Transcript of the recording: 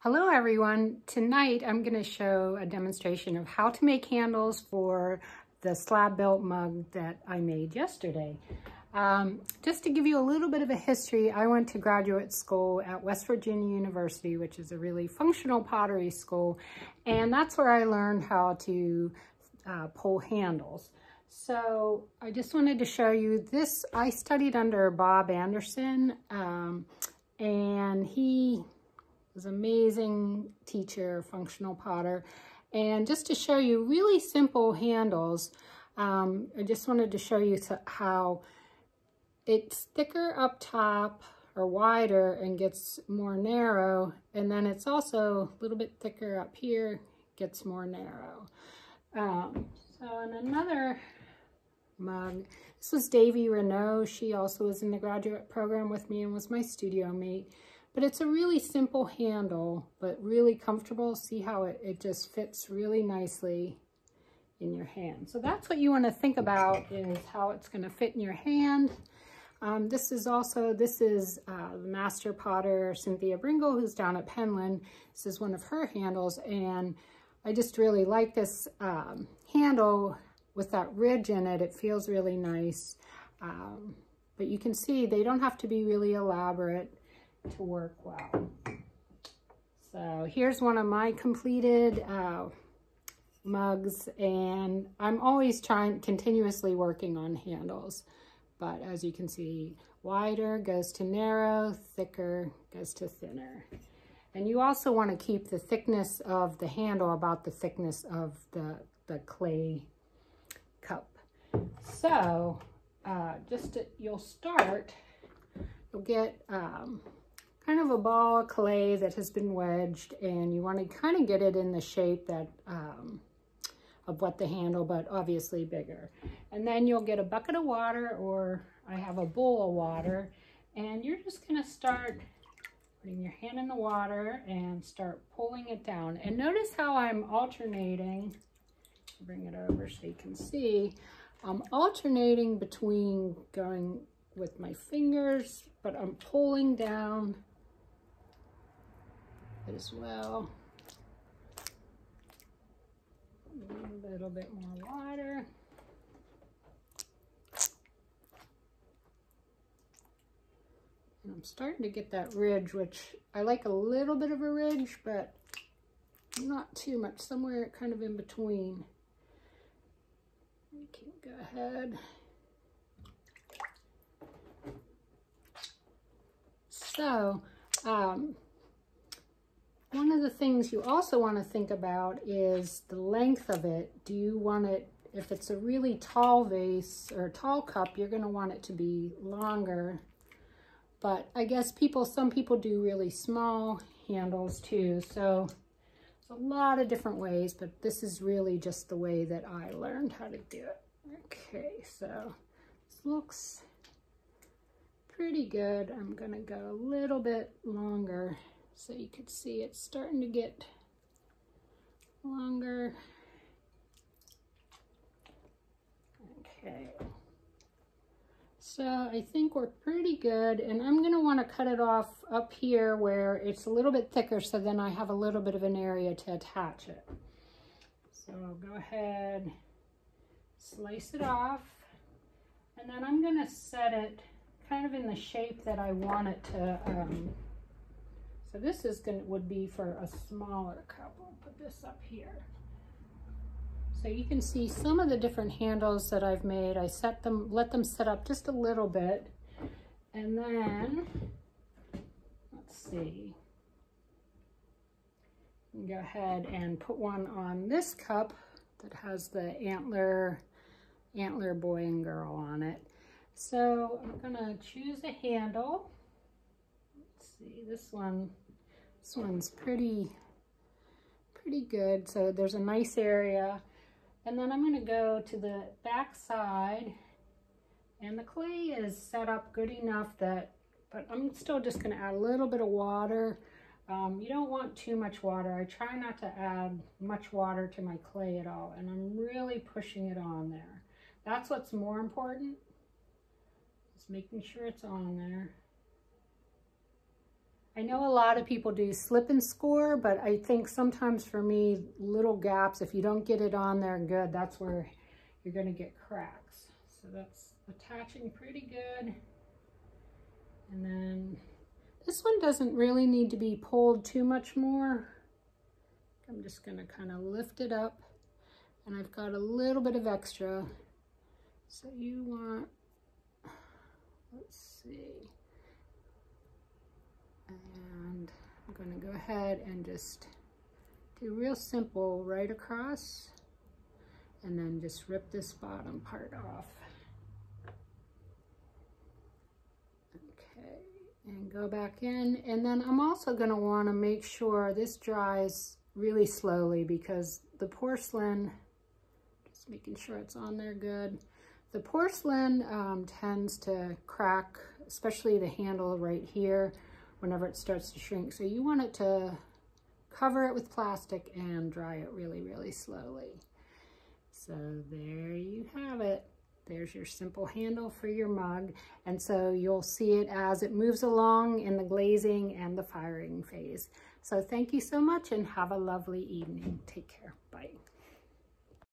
Hello everyone. Tonight I'm going to show a demonstration of how to make handles for the slab built mug that I made yesterday. Just to give you a little bit of a history, I went to graduate school at West Virginia University, which is a really functional pottery school, and that's where I learned how to pull handles. So I just wanted to show you this. I studied under Bob Anderson, and he was an amazing teacher, functional potter. And just to show you really simple handles, I just wanted to show you how it's thicker up top or wider and gets more narrow. And then it's also a little bit thicker up here, gets more narrow. So in another mug, this was Davy Renault. She also was in the graduate program with me and was my studio mate. But it's a really simple handle, but really comfortable. See how it just fits really nicely in your hand. So that's what you want to think about, is how it's going to fit in your hand. This is the master potter, Cynthia Bringle, who's down at Penland. This is one of her handles, and I just really like this handle with that ridge in it. It feels really nice. But you can see they don't have to be really elaborate to work well. So here's one of my completed mugs, and I'm always continuously working on handles. But as you can see, wider goes to narrow, thicker goes to thinner. And you also want to keep the thickness of the handle about the thickness of the clay cup. So you'll get kind of a ball of clay that has been wedged, and you want to kind of get it in the shape that of what the handle, but obviously bigger. And then you'll get a bucket of water, or I have a bowl of water, and you're just going to start putting your hand in the water and start pulling it down. And notice how I'm alternating. Bring it over so you can see. I'm alternating between going with my fingers, but I'm pulling down as well. A little bit more water. And I'm starting to get that ridge, which I like a little bit of a ridge, but not too much, somewhere kind of in between. You can go ahead. So, one of the things you also want to think about is the length of it. Do you want it, if it's a really tall vase or a tall cup, you're going to want it to be longer. But I guess some people do really small handles too. So there's a lot of different ways, but this is really just the way that I learned how to do it. Okay, so this looks pretty good. I'm going to go a little bit longer so you can see it's starting to get longer. Okay. So I think we're pretty good, and I'm going to want to cut it off up here where it's a little bit thicker, so then I have a little bit of an area to attach it. So I'll go ahead, slice it off, and then I'm going to set it kind of in the shape that I want it to. So this would be for a smaller cup. I'll put this up here. So you can see some of the different handles that I've made. I let them set up just a little bit. And then, let's see. Go ahead and put one on this cup that has the antler boy and girl on it. So I'm gonna choose a handle. Let's see, this one's pretty good. So there's a nice area. And then I'm going to go to the back side, and the clay is set up good enough but I'm still just going to add a little bit of water. You don't want too much water. I try not to add much water to my clay at all, and I'm really pushing it on there. That's what's more important, is making sure it's on there. I know a lot of people do slip and score, but I think sometimes for me, little gaps, if you don't get it on there good, that's where you're gonna get cracks. So that's attaching pretty good. And then this one doesn't really need to be pulled too much more. I'm just gonna kind of lift it up, and I've got a little bit of extra. So you want, let's see. And I'm gonna go ahead and just do real simple right across, and then just rip this bottom part off. Okay, and go back in. And then I'm also gonna wanna make sure this dries really slowly, because the porcelain, just making sure it's on there good. The porcelain tends to crack, especially the handle right here, whenever it starts to shrink. So you want it to cover it with plastic and dry it really, really slowly. So there you have it. There's your simple handle for your mug. And so you'll see it as it moves along in the glazing and the firing phase. So thank you so much and have a lovely evening. Take care. Bye.